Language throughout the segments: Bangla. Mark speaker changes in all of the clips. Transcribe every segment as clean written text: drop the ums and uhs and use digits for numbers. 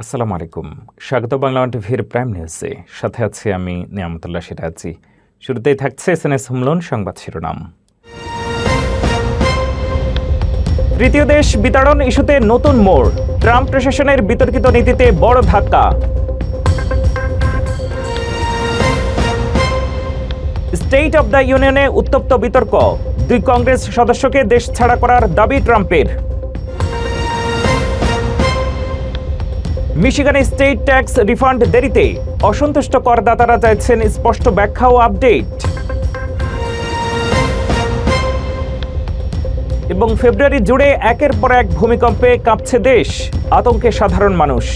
Speaker 1: আসসালামু আলাইকুম। স্বাগত বাংলা টিভির প্রাইম নিউজে। সাথে আছি আমি নিয়ামতুল্লাহ সিরাজি। শুরুতেই থাকছে এসএনএস হুমলন সংবাদ শিরোনাম। তৃতীয় দেশ বিতাড়ন ইস্যুতে নতুন মোড়, ট্রাম্প প্রশাসনের বিতর্কিত নীতিতে বড় ধাক্কা। স্টেট অব দ্য ইউনিয়নে উত্তপ্ত বিতর্ক, দুই কংগ্রেস সদস্যকে দেশ ছাড়া করার দাবি ট্রাম্পের। মিশিগানে স্টেট ট্যাক্স রিফান্ড দেরিতে, অসন্তুষ্ট করদাতারা চাইছেন স্পষ্ট ব্যাখ্যা ও আপডেট। এবং ফেব্রুয়ারি জুড়ে একের পর এক ভূমিকম্পে কাঁপছে দেশ, আতঙ্কে সাধারণ মানুষ।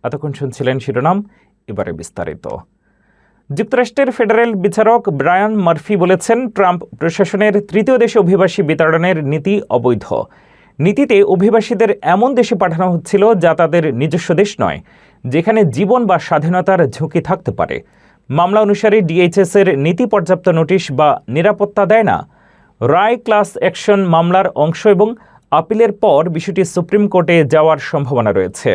Speaker 1: এতক্ষণ শুনছিলেন শিরোনাম, এবারে বিস্তারিত। যুক্তরাষ্ট্রের ফেডারেল বিচারক ব্রায়ান মার্ফি বলেছেন, ট্রাম্প প্রশাসনের তৃতীয় দেশে অভিবাসী বিতাড়নের নীতি অবৈধ। নীতিতে অভিবাসীদের এমন দেশে পাঠানো হচ্ছিল যা তাদের নিজস্ব দেশ নয়, যেখানে জীবন বা স্বাধীনতার ঝুঁকি থাকতে পারে। মামলা অনুসারে ডিএইচএস এর নীতি পর্যাপ্ত নোটিশ বা নিরাপত্তা দেয় না। রায় ক্লাস অ্যাকশন মামলার অংশ এবং আপিলের পর বিষয়টি সুপ্রিম কোর্টে যাওয়ার সম্ভাবনা রয়েছে।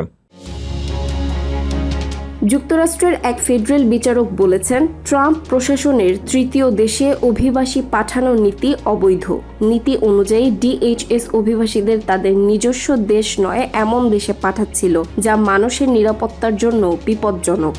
Speaker 2: যুক্তরাষ্ট্রের এক ফেডারেল বিচারক বলেছেন, ট্রাম্প প্রশাসনের তৃতীয় দেশে অভিবাসী পাঠানোর নীতি অবৈধ। নীতি অনুযায়ী ডিএইচএস অভিবাসীদের তাদের নিজস্ব দেশ নয় এমন দেশে পাঠাচ্ছিল, যা মানুষের নিরাপত্তার জন্য বিপজ্জনক।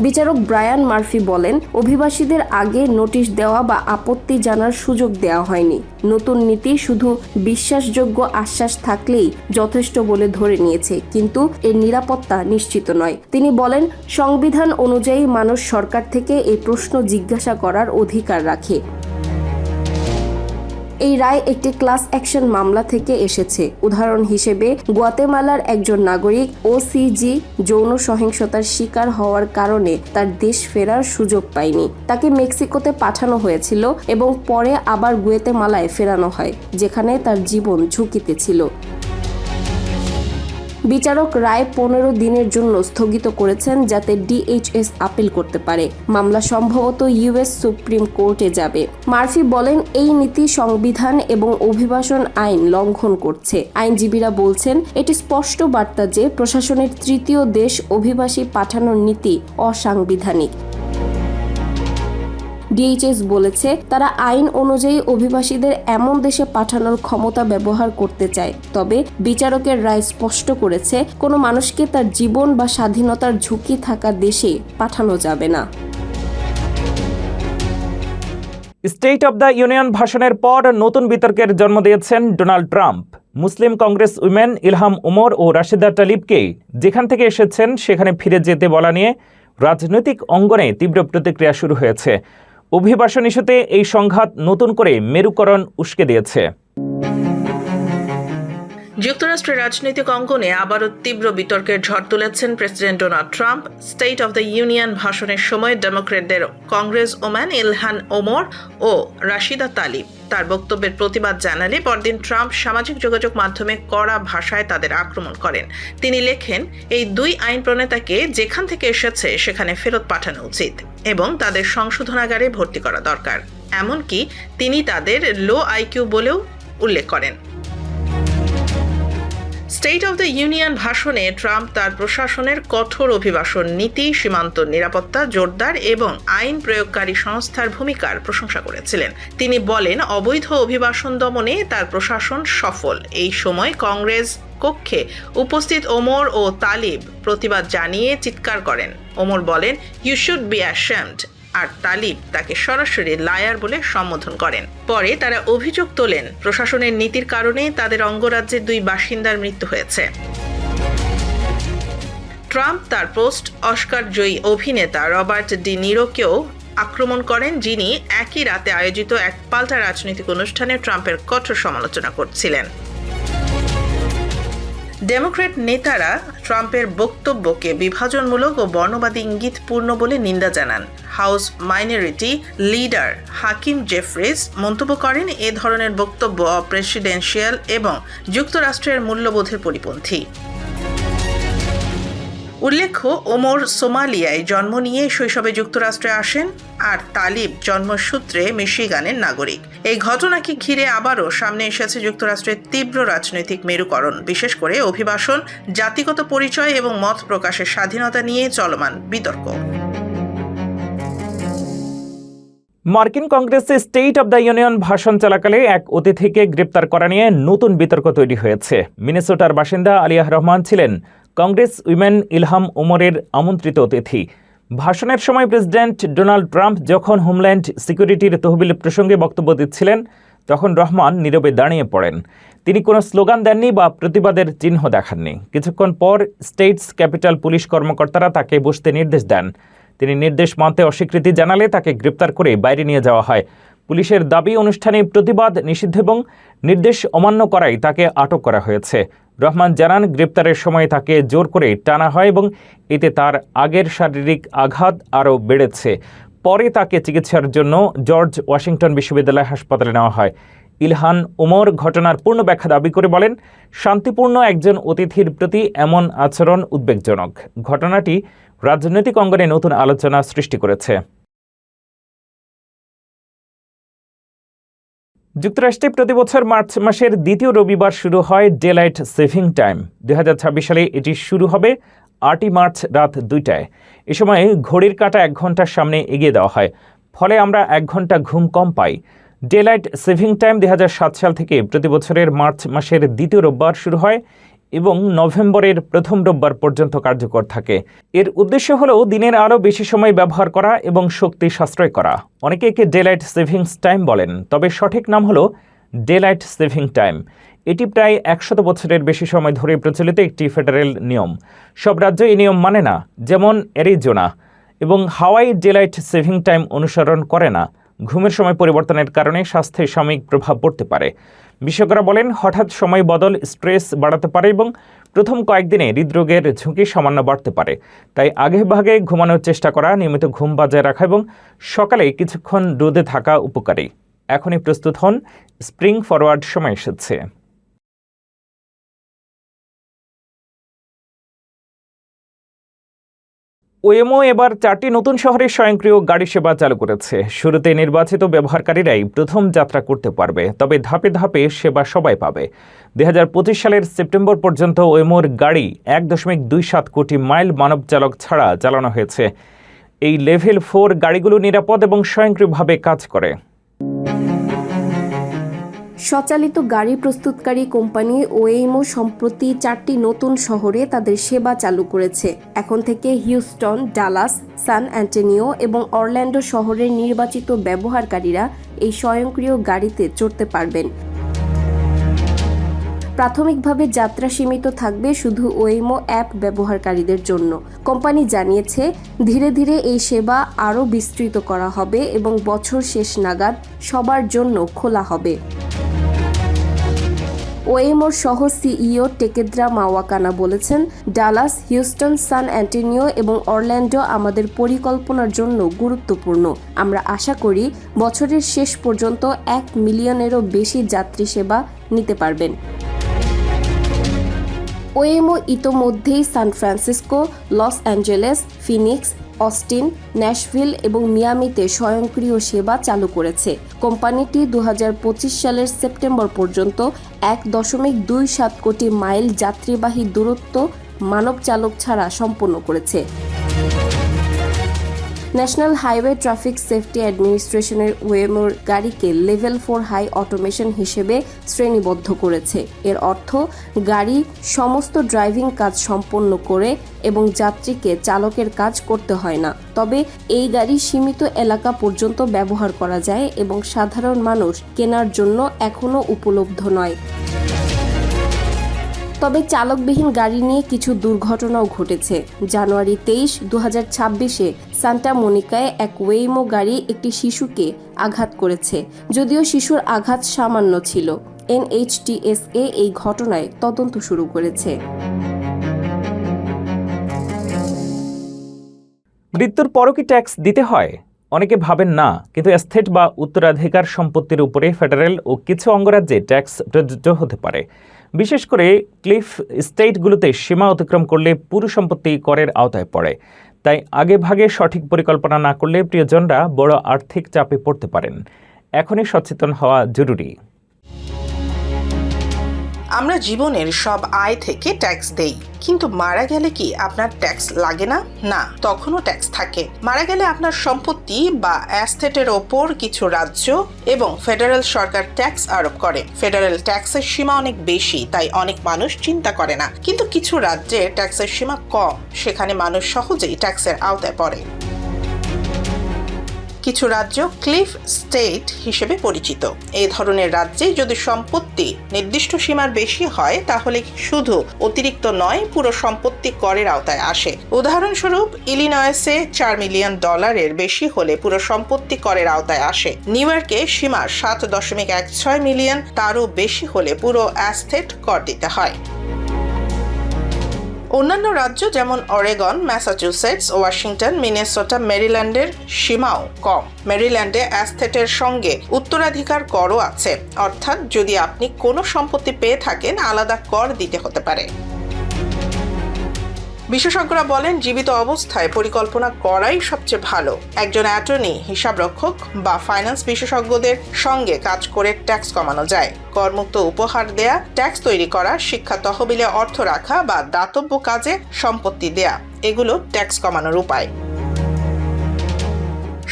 Speaker 2: বিচারক ব্রায়ান মার্ফি বলেন, অভিবাসীদের আগে নোটিশ দেওয়া বা আপত্তি জানার সুযোগ দেওয়া হয়নি। নতুন নীতি শুধু বিশ্বাসযোগ্য আশ্বাস থাকলেই যথেষ্ট বলে ধরে নিয়েছে, কিন্তু এর নিরাপত্তা নিশ্চিত নয়। তিনি বলেন, সংবিধান অনুযায়ী মানুষ সরকার থেকে এই প্রশ্ন জিজ্ঞাসা করার অধিকার রাখে। এই রায় একটি ক্লাস অ্যাকশন মামলা থেকে এসেছে। উদাহরণ হিসেবে, গুয়াতেমালার একজন নাগরিক ওসিজি যৌন সহিংসতার শিকার হওয়ার কারণে তার দেশ ফেরার সুযোগ পায়নি। তাকে মেক্সিকোতে পাঠানো হয়েছিল এবং পরে আবার গুয়াতেমালায় ফেরানো হয়, যেখানে তার জীবন ঝুঁকিতে ছিল। বিচারক রায় 15 দিনের জন্য স্থগিত করেছেন, যাতে ডিএইচএস আপিল করতে পারে। মামলা সম্ভবত ইউএস সুপ্রিম কোর্টে যাবে। মার্ফি বলেন, এই নীতি সংবিধান এবং অভিবাসন আইন লঙ্ঘন করছে। আইনজীবীরা বলছেন, এটি স্পষ্ট বার্তা যে প্রশাসনের তৃতীয় দেশ অভিবাসী পাঠানোর নীতি অসাংবিধানিক। ডিএইচএস বলেছে, তারা আইন অনুযায়ী অভিবাসীদের এমন দেশে পাঠানোর ক্ষমতা ব্যবহার করতে চায়। তবে বিচারকের রায় স্পষ্ট করেছে, কোনো মানুষকে তার জীবন বা স্বাধীনতার ঝুঁকি থাকা দেশে পাঠানো যাবে না।
Speaker 1: স্টেট অব দ্য ইউনিয়ন ভাষণের পর নতুন বিতর্কের জন্ম দিয়েছেন ডোনাল্ড ট্রাম্প। মুসলিম কংগ্রেস উইমেন ইলহাম ওমর ও রাশিদা তালিবকে যেখান থেকে এসেছেন সেখানে ফিরে যেতে বলা নিয়ে রাজনৈতিক অঙ্গনে তীব্র প্রতিক্রিয়া শুরু হয়েছে। অভিবাসন ইস্যুতে এই সংঘাত নতুন করে মেরুকরণ উস্কে দিয়েছে।
Speaker 3: যুক্তরাষ্ট্রের রাজনৈতিক অঙ্গনে আবারও তীব্র বিতর্কের ঝড় তুলেছেন president Donald Trump. State of the union ভাষণের সময় ডেমোক্র্যাটদের কংগ্রেস ওম্যান ইলহান ওমর ও রাশিদা তালিব তার বক্তব্যের প্রতিবাদ জানালে পরদিন ট্রাম্প সামাজিক যোগাযোগ মাধ্যমে কড়া ভাষায় তাদের আক্রমণ করেন। তিনি লেখেন, এই দুই আইন প্রণেতাকে যেখান থেকে এসেছে সেখানে ফেরত পাঠানো উচিত এবং তাদের সংশোধনাগারে ভর্তি করা দরকার। এমনকি তিনি তাদের লো আইকিউ বলেও উল্লেখ করেন। স্টেট অব দ্য ইউনিয়ন ভাষণে ট্রাম্প তার প্রশাসনের কঠোর অভিবাসন নীতি, সীমান্ত নিরাপত্তা জোরদার এবং আইন প্রয়োগকারী সংস্থার ভূমিকার প্রশংসা করেছিলেন। তিনি বলেন, অবৈধ অভিবাসন দমনে তার প্রশাসন সফল। এই সময় কংগ্রেস কক্ষে উপস্থিত ওমর ও তালিব প্রতিবাদ জানিয়ে চিৎকার করেন। ওমর বলেন, ইউ শুড বি অ্যাশেমড, আর তালিব তাকে সরাসরি লায়ার বলে সম্বোধন করেন। পরে তারা অভিযোগ তোলেন, প্রশাসনের নীতির কারণে তাদের অঙ্গরাজ্যের দুই বাসিন্দার মৃত্যু হয়েছে। ট্রাম্প তার পোস্ট অস্কার জয়ী অভিনেতা রবার্ট ডি নিরোকেও আক্রমণ করেন, যিনি একই রাতে আয়োজিত এক পাল্টা রাজনৈতিক অনুষ্ঠানে ট্রাম্পের কঠোর সমালোচনা করছিলেন। ডেমোক্র্যাট নেতারা ট্রাম্পের বক্তব্যকে বিভাজনমূলক ও বর্ণবাদী ইঙ্গিতপূর্ণ বলে নিন্দা জানান। হাউস মাইনরিটি লিডার হাকিম জেফ্রিজ মন্তব্য করেন, এ ধরনের বক্তব্য অপ্রেসিডেন্সিয়াল এবং যুক্তরাষ্ট্রের মূল্যবোধের পরিপন্থী। উল্লেখ্য, ওমর সোমালিয়ায় জন্ম নিয়ে শৈশবে যুক্তরাষ্ট্রে আসেন, আর তালিব জন্মসূত্রে মিশিগানের নাগরিক। এই ঘটনাকে ঘিরে আবারও সামনে এসেছে যুক্তরাষ্ট্রের তীব্র রাজনৈতিক মেরুকরণ, বিশেষ করে অভিবাসন, জাতিগত পরিচয় এবং মত প্রকাশের স্বাধীনতা নিয়ে চলমান বিতর্ক।
Speaker 1: মার্কিন কংগ্রেসে স্টেট অব দ্য ইউনিয়ন ভাষণ চলাকালে এক অতিথিকে গ্রেপ্তার করা নিয়ে নতুন বিতর্ক তৈরি হয়েছে। মিনেসোটার বাসিন্দা আলিয়াহ রহমান ছিলেন কংগ্রেস উইমেন ইলহাম ওমরের আমন্ত্রিত অতিথি। ভাষণের সময় প্রেসিডেন্ট ডোনাল্ড ট্রাম্প যখন হোমল্যান্ড সিকিউরিটির তহবিল প্রসঙ্গে বক্তব্য দিচ্ছিলেন, তখন রহমান নীরবে দাঁড়িয়ে পড়েন। তিনি কোনো স্লোগান দেননি বা প্রতিবাদের চিহ্ন দেখাননি। কিছুক্ষণ পর স্টেটস ক্যাপিটাল পুলিশ কর্মকর্তারা তাকে বসতে নির্দেশ দেন। তিনি নির্দেশ মানতে অস্বীকৃতি জানালে তাকে গ্রেপ্তার করে বাইরে নিয়ে যাওয়া হয়। পুলিশের দাবি, অনুষ্ঠানে প্রতিবাদ নিষিদ্ধ এবং নির্দেশ অমান্য করায় তাকে আটক করা হয়েছে। রহমান জানান, গ্রেপ্তারের সময় তাকে জোর করে টানা হয় এবং এতে তার আগের শারীরিক আঘাত আরও বেড়েছে। পরে তাকে চিকিৎসার জন্য জর্জ ওয়াশিংটন বিশ্ববিদ্যালয় হাসপাতালে নেওয়া হয়। ইলহান ওমর ঘটনার পূর্ণ ব্যাখ্যা দাবি করে বলেন, শান্তিপূর্ণ একজন অতিথির প্রতি এমন আচরণ উদ্বেগজনক। ঘটনাটি রাজনৈতিক অঙ্গনে নতুন আলোচনা সৃষ্টি করেছে। যুক্তরাষ্ট্রে প্রতি বছর মার্চ মাসের দ্বিতীয় রবিবার শুরু হয় ডে লাইট সেভিং টাইম। 2026 সালে এটি শুরু হবে 8ই মার্চ রাত 2টায়। এ সময় ঘড়ির কাঁটা 1 ঘন্টার সামনে এগিয়ে দেওয়া হয়, ফলে আমরা 1 ঘন্টা ঘুম কম পাই। ডে লাইট সেভিং টাইম 2007 সাল থেকে প্রতি বছরের মার্চ মাসের দ্বিতীয় রোববার শুরু হয় এবং নভেম্বরের প্রথম রোববার পর্যন্ত কার্যকর থাকে। এর উদ্দেশ্য হল দিনের আরও বেশি সময় ব্যবহার করা এবং শক্তি সাশ্রয় করা। অনেকে একে ডে লাইট সেভিংস টাইম বলেন, তবে সঠিক নাম হল ডে লাইট সেভিং টাইম। এটি প্রায় 100 বছরের বেশি সময় ধরে প্রচলিত একটি ফেডারেল নিয়ম। সব রাজ্য এই নিয়ম মানে না, যেমন অ্যারিজোনা এবং হাওয়াই ডে লাইট সেভিং টাইম অনুসরণ করে না। ঘুমের সময় পরিবর্তনের কারণে স্বাস্থ্যে সাময়িক প্রভাব পড়তে পারে। বিশেষজ্ঞরা বলেন, হঠাৎ সময় বদল স্ট্রেস বাড়াতে পারে এবং প্রথম কয়েকদিনে হৃদরোগের ঝুঁকি সামান্য বাড়তে পারে। তাই আগেভাগে ঘুমানোর চেষ্টা করা, নিয়মিত ঘুম বজায় রাখা এবং সকালে কিছুক্ষণ রোদে থাকা উপকারী। এখনই প্রস্তুত হন, স্প্রিং ফরওয়ার্ড সময় এসেছে। ওয়েমো এবার 4টি নতুন শহরে স্বয়ংক্রিয় গাড়ি সেবা চালু করেছে। শুরুতে নির্বাচিত ব্যবহারকারীরাই প্রথম যাত্রা করতে পারবে, তবে ধাপে ধাপে সেবা সবাই পাবে। 2025 সালের সেপ্টেম্বর পর্যন্ত ওয়েমোর গাড়ি 1.27 কোটি মাইল মানব চালক ছাড়া চালানো হয়েছে। এই লেভেল 4 গাড়িগুলো নিরাপদ এবং স্বয়ংক্রিয়ভাবে কাজ করে।
Speaker 2: স্বচালিত গাড়ি প্রস্তুতকারী কোম্পানি ওয়েইমো সম্প্রতি 4টি নতুন শহরে তাদের সেবা চালু করেছে। এখন থেকে হিউস্টন, ডালাস, সান অ্যান্টোনিও এবং অরল্যান্ডো শহরের নির্বাচিত ব্যবহারকারীরা এই স্বয়ংক্রিয় গাড়িতে চড়তে পারবেন। প্রাথমিকভাবে যাত্রা সীমিত থাকবে শুধু ওয়েইমো অ্যাপ ব্যবহারকারীদের জন্য। কোম্পানি জানিয়েছে, ধীরে ধীরে এই সেবা আরও বিস্তৃত করা হবে এবং বছর শেষ নাগাদ সবার জন্য খোলা হবে। ওয়েইমোর সহ সিইও টেকেদ্রা মাওয়াকানা বলেছেন, ডালাস, হিউস্টন, সান অ্যান্টোনিও এবং অরল্যান্ডো আমাদের পরিকল্পনার জন্য গুরুত্বপূর্ণ। আমরা আশা করি বছরের শেষ পর্যন্ত 1 মিলিয়নেরও বেশি যাত্রী সেবা নিতে পারবেন। ওয়েইমো ইতোমধ্যেই San Francisco, Los Angeles, Phoenix, Austin, Nashville এবং মিয়ামিতে স্বয়ংক্রিয় সেবা চালু করেছে। কোম্পানিটি 2025 সালের সেপ্টেম্বর পর্যন্ত 1.27 কোটি মাইল যাত্রীবাহী দূরত্ব মানব চালক ছাড়া সম্পন্ন করেছে। ন্যাশনাল হাইওয়ে ট্রাফিক সেফটি অ্যাডমিনিস্ট্রেশনের ওয়েমোর গাড়িকে লেভেল 4 হাই অটোমেশন হিসেবে শ্রেণীবদ্ধ করেছে। এর অর্থ, গাড়ি সমস্ত ড্রাইভিং কাজ সম্পন্ন করে এবং যাত্রীকে চালকের কাজ করতে হয় না। তবে এই গাড়ি সীমিত এলাকা পর্যন্ত ব্যবহার করা যায় এবং সাধারণ মানুষ কেনার জন্য এখনও উপলব্ধ নয়। তবে চালকবিহীন গাড়ি নিয়ে কিছু দুর্ঘটনাও ঘটেছে। জানুয়ারি 23, 2026-এ সান্টা মনিকায় এক ওয়েইমো গাড়ি একটি শিশুকে আঘাত করেছে। যদিও শিশুর আঘাত সামান্য ছিল, NHTSA এই ঘটনায় তদন্ত শুরু করেছে।
Speaker 1: মৃত্যুর পরও কি ট্যাক্স দিতে হয়? অনেকে ভাবেন না, কিন্তু এস্টেট বা উত্তরাধিকার সম্পত্তির উপরে ফেডারেল ও কিছু অঙ্গরাজ্যে ট্যাক্স প্রযোজ্য হতে পারে। বিশেষ করে ক্লিফ স্টেটগুলোতে সীমা অতিক্রম করলে পুরো সম্পত্তি করের আওতায় পড়ে। তাই আগেভাগে সঠিক পরিকল্পনা না করলে প্রিয়জনরা বড় আর্থিক চাপে পড়তে পারেন। এখনই সচেতন হওয়া জরুরি।
Speaker 3: আমরা জীবনের সব আয় থেকে ট্যাক্স দেই, কিন্তু মারা গেলে কি আপনার ট্যাক্স লাগে না? না, তখনও ট্যাক্স থাকে। মারা গেলে আপনার সম্পত্তি বা অ্যাসেটের ওপর কিছু রাজ্য এবং ফেডারেল সরকার ট্যাক্স আরোপ করে। ফেডারেল ট্যাক্সের সীমা অনেক বেশি, তাই অনেক মানুষ চিন্তা করে না। কিন্তু কিছু রাজ্যে ট্যাক্সের সীমা কম, সেখানে মানুষ সহজেই ট্যাক্সের আওতায় পড়ে। কিছু রাজ্য ক্লিফ স্টেট হিসেবে পরিচিত। এই ধরনের রাজ্যে যদি সম্পত্তি নির্দিষ্ট সীমার বেশি হয়, তাহলে শুধু অতিরিক্ত নয়, পুরো সম্পত্তি করের আওতায় আসে। উদাহরণস্বরূপ, ইলিনয়েসে $4 মিলিয়ন বেশি হলে পুরো সম্পত্তি করের আওতায় আসে। নিউ ইয়র্কে সীমা 7.16 মিলিয়ন, তারও বেশি হলে পুরো অ্যাসেট কর দিতে হয়। অন্যান্য রাজ্য যেমন অরেগন, ম্যাসাচুসেটস, ওয়াশিংটন, মিনেসোটা, মেরিল্যান্ডের সীমাও কম। মেরিল্যান্ডে অ্যাসেটের সঙ্গে উত্তরাধিকার করও আছে, অর্থাৎ যদি আপনি কোনো সম্পত্তি পেয়ে থাকেন, আলাদা কর দিতে হতে পারে। বিশেষজ্ঞরা বলেন, জীবিত অবস্থায় পরিকল্পনা করাই সবচেয়ে ভালো। একজন অ্যাটর্নি, হিসাবরক্ষক বা ফাইন্যান্স বিশেষজ্ঞদের সঙ্গে কাজ করে ট্যাক্স কমানো যায়। করমুক্ত উপহার দেয়া, ট্যাক্স তৈরি করা, শিক্ষা তহবিলে অর্থ রাখা বা দাতব্য কাজে সম্পত্তি দেয়া, এগুলো ট্যাক্স কমানোর উপায়।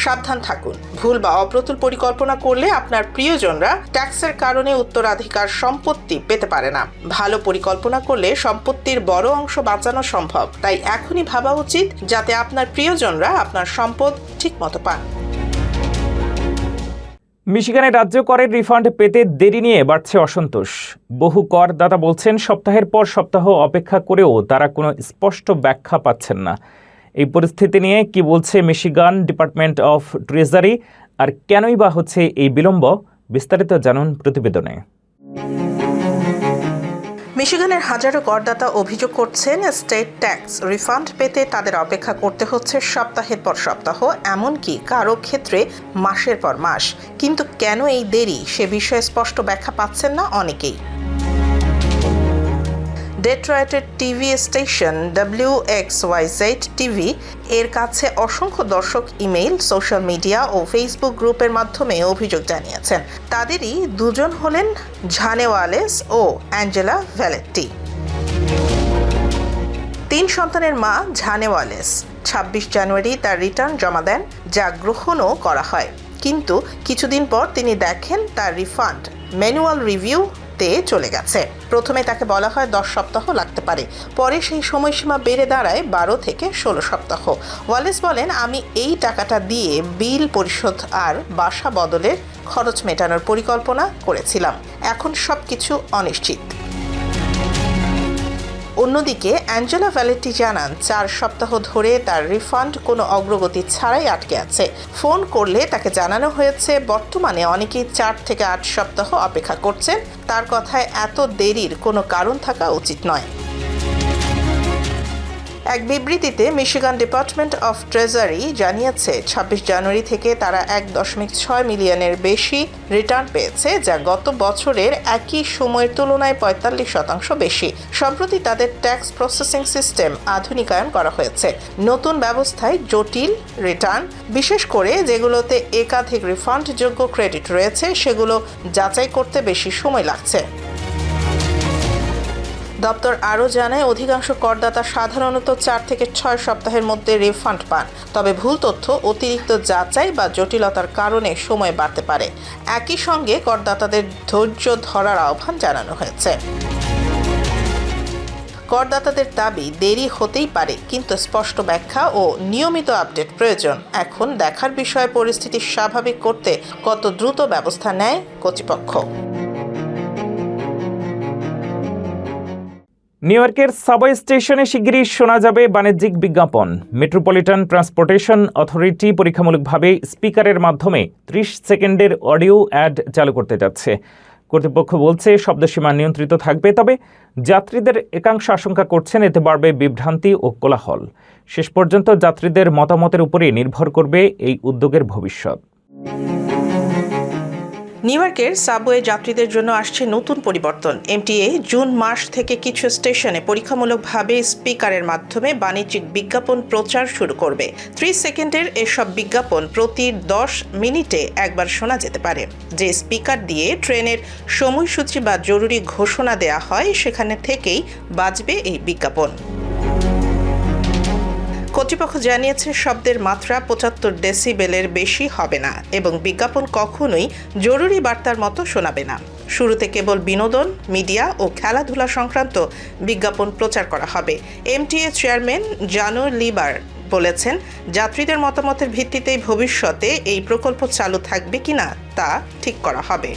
Speaker 3: সাবধান থাকুন, ভুল বা অপ্রতুল পরিকল্পনা করলে আপনার প্রিয়জনরা ট্যাক্সের কারণে উত্তরাধিকার সম্পত্তি পেতে পারে না। ভালো পরিকল্পনা করলে সম্পত্তির বড় অংশ বাঁচানো সম্ভব। তাই এখনই ভাবা উচিত, যাতে আপনার প্রিয়জনরা আপনার সম্পদ ঠিকমতো পান।
Speaker 1: মিশিগানের রাজ্য করের রিফান্ড পেতে দেরি নিয়ে বাড়ছে অসন্তোষ। বহু করদাতা বলছেন, সপ্তাহের পর সপ্তাহ অপেক্ষা করেও তারা কোনো স্পষ্ট ব্যাখ্যা পাচ্ছেন না। এই পরিস্থিতি নিয়ে কি বলছে মিশিগান ডিপার্টমেন্ট অফ ট্রেজারি, আর কেনই বা হচ্ছে এই বিলম্ব? বিস্তারিত জানুন প্রতিবেদনে।
Speaker 3: মিশিগানের হাজারো করদাতা অভিযোগ করছেন, স্টেট ট্যাক্স রিফান্ড পেতে তাদের অপেক্ষা করতে হচ্ছে সপ্তাহের পর সপ্তাহ, এমনকি কারো ক্ষেত্রে মাসের পর মাস। কিন্তু কেন এই দেরি, সে বিষয়ে স্পষ্ট ব্যাখ্যা পাচ্ছেন না অনেকেই। ডেট্রয়েটের টিভি স্টেশন WXYZ টিভি এর কাছে অসংখ্য দর্শক ইমেইল, সোশ্যাল মিডিয়া ও ফেসবুক গ্রুপের মাধ্যমে অভিযোগ জানিয়েছেন। তাদেরই দুজন হলেন ঝানে ওয়ালেস ও অ্যাঞ্জেলা ভ্যালেট্টি। 3 সন্তানের মা ঝানে ওয়ালেস 26 জানুয়ারি তার রিটার্ন জমা দেন, যা গ্রহণও করা হয়। কিন্তু কিছুদিন পর তিনি দেখেন তার রিফান্ড ম্যানুয়াল রিভিউ চলে গেছে। প্রথমে তাকে বলা হয় 10 সপ্তাহ লাগতে পারে, পরে সেই সময়সীমা বেড়ে দাঁড়ায় 12 থেকে 16 সপ্তাহ। ওয়ালেস বলেন, আমি এই টাকাটা দিয়ে বিল পরিশোধ আর বাসা বদলের খরচ মেটানোর পরিকল্পনা করেছিলাম। এখন সবকিছু অনিশ্চিত। অন্যদিকে অ্যাঞ্জেলা ভ্যালেট্টি জানান, 4 সপ্তাহ ধরে তার রিফান্ড কোনো অগ্রগতি ছাড়াই আটকে আছে। ফোন করলে তাকে জানানো হয়েছে বর্তমানে অনেকেই 4 থেকে 8 সপ্তাহ অপেক্ষা করছেন। তার কথায় এত দেরির কোনো কারণ থাকা উচিত নয়। এক বিবৃতিতে মিশিগান ডিপার্টমেন্ট অফ ট্রেজারি জানিয়েছে, 26 জানুয়ারি থেকে তারা 1.6 মিলিয়নের বেশি রিটার্ন পেয়েছে, যা গত বছরের একই সময়ের তুলনায় 45% বেশি। সম্প্রতি তাদের ট্যাক্স প্রসেসিং সিস্টেম আধুনিকায়ন করা হয়েছে। নতুন ব্যবস্থায় জটিল রিটার্ন, বিশেষ করে যেগুলোতে একাধিক রিফান্ডযোগ্য ক্রেডিট রয়েছে, সেগুলো যাচাই করতে বেশি সময় লাগছে। দপ্তর আরও জানায়, অধিকাংশ করদাতা সাধারণত 4 থেকে 6 সপ্তাহের মধ্যে রিফান্ড পান। তবে ভুল তথ্য, অতিরিক্ত যাচাই বা জটিলতার কারণে সময় বাড়তে পারে। একই সঙ্গে করদাতাদের ধৈর্য ধরার আহ্বান জানানো হয়েছে। করদাতাদের দাবি, দেরি হতেই পারে, কিন্তু স্পষ্ট ব্যাখ্যা ও নিয়মিত আপডেট প্রয়োজন। এখন দেখার বিষয়, পরিস্থিতি স্বাভাবিক করতে কত দ্রুত ব্যবস্থা নেয় কর্তৃপক্ষ।
Speaker 1: নিউ ইয়র্কের সাবওয়ে স্টেশনে শিগগিরই শোনা যাবে বাণিজ্যিক বিজ্ঞাপন। মেট্রোপলিটন ট্রান্সপোর্টেশন অথরিটি পরীক্ষামূলকভাবে স্পিকারের মাধ্যমে 30 সেকেন্ডের অডিও অ্যাড চালু করতে যাচ্ছে। কর্তৃপক্ষ বলছে, শব্দসীমা নিয়ন্ত্রিত থাকবে, তবে যাত্রীদের একাংশ আশঙ্কা করছেন এতে বাড়বে বিভ্রান্তি ও কোলাহল। শেষ পর্যন্ত যাত্রীদের মতামতের উপরে নির্ভর করবে এই উদ্যোগের ভবিষ্যৎ।
Speaker 3: নিউ ইয়র্কের সাবওয়ে যাত্রীদের জন্য আসছে নতুন পরিবর্তন। এমটিএ জুন মাস থেকে কিছু স্টেশনে পরীক্ষামূলকভাবে স্পিকারের মাধ্যমে বাণিজ্যিক বিজ্ঞাপন প্রচার শুরু করবে। 30 সেকেন্ডের এসব বিজ্ঞাপন প্রতি 10 মিনিটে একবার শোনা যেতে পারে। যে স্পিকার দিয়ে ট্রেনের সময়সূচি বা জরুরি ঘোষণা দেয়া হয় সেখানে থেকেই বাজবে এই বিজ্ঞাপন। কর্তৃপক্ষ জানিয়েছে শব্দের মাত্রা 75 ডেসিবেলের বেশি হবে না এবং বিজ্ঞাপন কখনোই জরুরি বার্তার মতো শোনাবে না। শুরুতে কেবল বিনোদন, মিডিয়া ও খেলাধুলা সংক্রান্ত বিজ্ঞাপন প্রচার করা হবে। এমটিএ চেয়ারম্যান জানো লিবার বলেছেন, যাত্রীদের মতামতের ভিত্তিতেই ভবিষ্যতে এই প্রকল্প চালু থাকবে কিনা তা ঠিক করা হবে।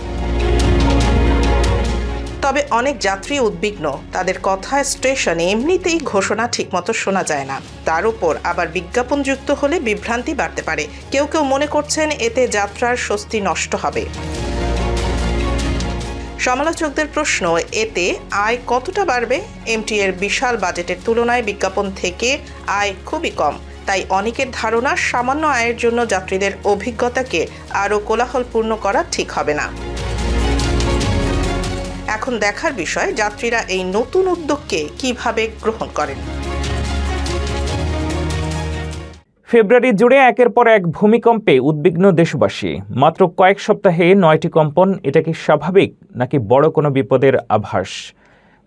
Speaker 3: তবে অনেক যাত্রী উদ্বিগ্ন, তাদের কথা স্টেশনে এমনিতেই ঘোষণা ঠিকমতো শোনা যায় না, তার উপর আবার বিজ্ঞাপন যুক্ত হলে বিভ্রান্তি বাড়তে পারে। কেউ কেউ মনে করছেন এতে যাত্রার স্বস্তি নষ্ট হবে। সমালোচকদের প্রশ্ন, এতে আয় কতটা বাড়বে? এমটিএর বিশাল বাজেটের তুলনায় বিজ্ঞাপন থেকে আয় খুবই কম, তাই অনেকের ধারণা সামান্য আয়ের জন্য যাত্রীদের অভিজ্ঞতাকে আরও কোলাহলপূর্ণ করা ঠিক হবে না। এখন দেখার বিষয় যাত্রীরা এই নতুন উদ্যোগকে কিভাবে গ্রহণ করেন।
Speaker 1: ফেব্রুয়ারি জুড়ে একের পর এক ভূমিকম্পে উদ্বিগ্ন দেশবাসী। মাত্র কয়েক সপ্তাহে 9টি কম্পন, এটা কি স্বাভাবিক নাকি বড় কোনো বিপদের আভাস?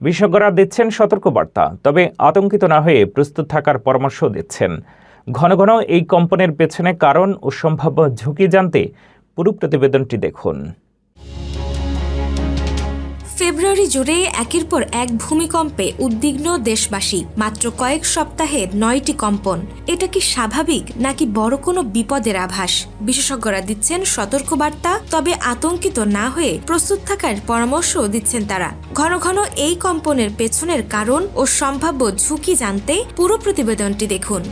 Speaker 1: বিশেষজ্ঞরা দিচ্ছেন সতর্কবার্তা, তবে আতঙ্কিত না হয়ে প্রস্তুত থাকার পরামর্শ দিচ্ছেন। ঘন ঘন এই কম্পনের পেছনে কারণ ও সম্ভাব্য ঝুঁকি জানতে পুরো প্রতিবেদনটি দেখুন।
Speaker 4: ফেব্রুয়ারি জুড়ে একের পর এক ভূমিকম্পে উদ্বিগ্ন দেশবাসী। মাত্র কয়েক সপ্তাহে 9টি কম্পন, এটা কি স্বাভাবিক নাকি বড় কোনো বিপদের আভাস? বিশেষজ্ঞরা দিচ্ছেন সতর্কবার্তা, তবে আতঙ্কিত না হয়ে প্রস্তুত থাকার পরামর্শ দিচ্ছেন তারা। ঘন ঘন এই কম্পনের পেছনের কারণ ও সম্ভাব্য ঝুঁকি জানতে পুরো প্রতিবেদনটি দেখুন।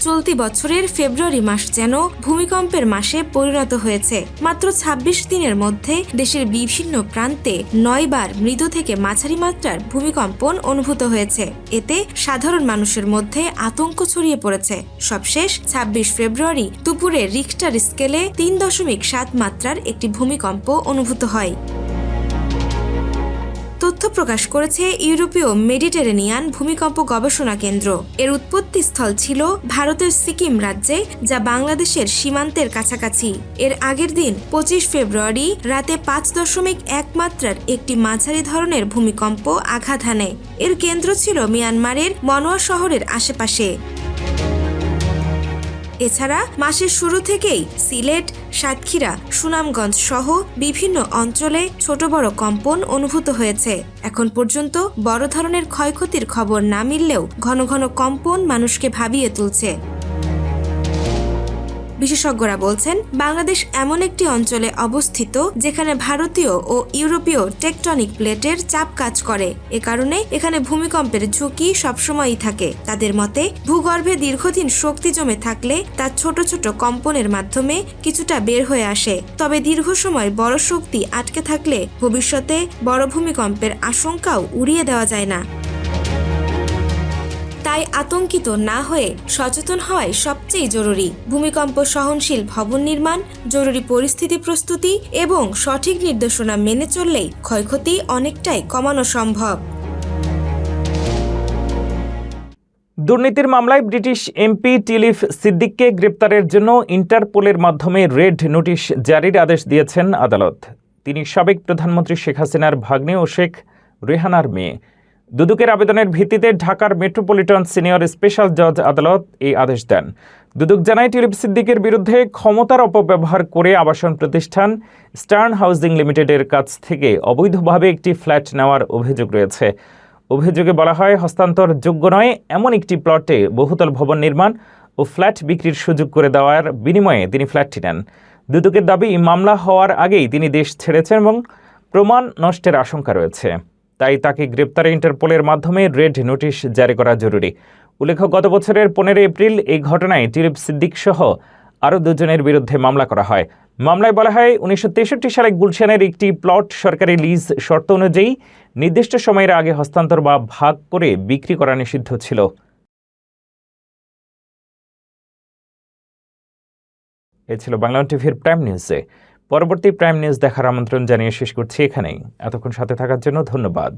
Speaker 4: চলতি বছরের ফেব্রুয়ারি মাস যেন ভূমিকম্পের মাসে পরিণত হয়েছে। মাত্র 26 দিনের মধ্যে দেশের বিভিন্ন প্রান্তে 9 বার মৃদু থেকে মাঝারি মাত্রার ভূমিকম্পন অনুভূত হয়েছে। এতে সাধারণ মানুষের মধ্যে আতঙ্ক ছড়িয়ে পড়েছে। সবশেষ 26 ফেব্রুয়ারি দুপুরে রিখটার স্কেলে 3.7 মাত্রার একটি ভূমিকম্প অনুভূত হয়। তথ্য প্রকাশ করেছে ইউরোপীয় মেডিটেরেনিয়ান ভূমিকম্প গবেষণা কেন্দ্র। এর উৎপত্তিস্থল ছিল ভারতের সিকিম রাজ্যে, যা বাংলাদেশের সীমান্তের কাছাকাছি। এর আগের দিন 25 ফেব্রুয়ারি রাতে 5.1 মাত্রার একটি মাঝারি ধরনের ভূমিকম্প আঘাত হানে। এর কেন্দ্র ছিল মিয়ানমারের মনোয়া শহরের আশেপাশে। এছাড়া মাসের শুরু থেকেই সিলেট, সাতক্ষীরা, সুনামগঞ্জ সহ বিভিন্ন অঞ্চলে ছোট বড় কম্পন অনুভূত হয়েছে। এখন পর্যন্ত বড় ধরনের ক্ষয়ক্ষতির খবর না মিললেও ঘন ঘন কম্পন মানুষকে ভাবিয়ে তুলছে। বিশেষজ্ঞরা বলছেন, বাংলাদেশ এমন একটি অঞ্চলে অবস্থিত যেখানে ভারতীয় ও ইউরোপীয় টেকটনিক প্লেটের চাপ কাজ করে। এ কারণে এখানে ভূমিকম্পের ঝুঁকি সবসময়ই থাকে। তাদের মতে, ভূগর্ভে দীর্ঘদিন শক্তি জমে থাকলে তা ছোট ছোট কম্পনের মাধ্যমে কিছুটা বের হয়ে আসে। তবে দীর্ঘ সময় বড় শক্তি আটকে থাকলে ভবিষ্যতে বড় ভূমিকম্পের আশঙ্কাও উড়িয়ে দেওয়া যায় না। তাই আতঙ্কিত না হয়ে সচেতন হওয়াই সবচেয়ে জরুরি। ভূমিকম্প সহনশীল ভবন নির্মাণ, জরুরি পরিস্থিতি প্রস্তুতি এবং সঠিক নির্দেশনা মেনে চললেই ক্ষয়ক্ষতি অনেকটাই কমানো সম্ভব।
Speaker 1: দুর্নীতির মামলায় ব্রিটিশ এমপি টিলিফ সিদ্দিককে গ্রেপ্তারের জন্য ইন্টারপোলের মাধ্যমে রেড নোটিশ জারির আদেশ দিয়েছেন আদালত। তিনি সাবেক প্রধানমন্ত্রী শেখ হাসিনার ভাগ্নে ও শেখ রেহানার মেয়ে। দুদকের আবেদনের ভিত্তিতে ঢাকার মেট্রোপলিটন সিনিয়র স্পেশাল জজ আদালত এই আদেশ দেন। দুদক জানায়, টিলিফ সিদ্দিকের বিরুদ্ধে ক্ষমতার অপব্যবহার করে আবাসন প্রতিষ্ঠান স্টার্ন হাউজিং লিমিটেডের কাছ থেকে অবৈধভাবে একটি ফ্ল্যাট নেওয়ার অভিযোগ রয়েছে। অভিযোগে বলা হয়, হস্তান্তরযোগ্য নয় এমন একটি প্লটে বহুতল ভবন নির্মাণ ও ফ্ল্যাট বিক্রির সুযোগ করে দেওয়ার বিনিময়ে তিনি ফ্ল্যাটটি নেন। দুদকের দাবি, মামলা হওয়ার আগেই তিনি দেশ ছেড়েছেন এবং প্রমাণ নষ্টের আশঙ্কা রয়েছে। তাই তাকে গ্রেপ্তারে ইন্টারপোলের মাধ্যমে রেড নোটিশ জারি করা জরুরি। উল্লেখ্য, গত বছরের 15 এপ্রিল এই ঘটনায় টিলিফ সিদ্দিক সহ আরও 2 জনের বিরুদ্ধে মামলা করা হয়। মামলায় বলা হয়, 1963 সালে গুলশানের একটি প্লট সরকারি লিজ শর্ত অনুযায়ী নির্দিষ্ট সময়ের আগে হস্তান্তর বা ভাগ করে বিক্রি করা নিষিদ্ধ ছিল। এই ছিল বাংলা টিভির প্রাইম নিউজে। পরবর্তী প্রাইম নিউজ দেখার আমন্ত্রণ জানিয়ে শেষ করছি এখানেই। এতক্ষণ সাথে থাকার জন্য ধন্যবাদ।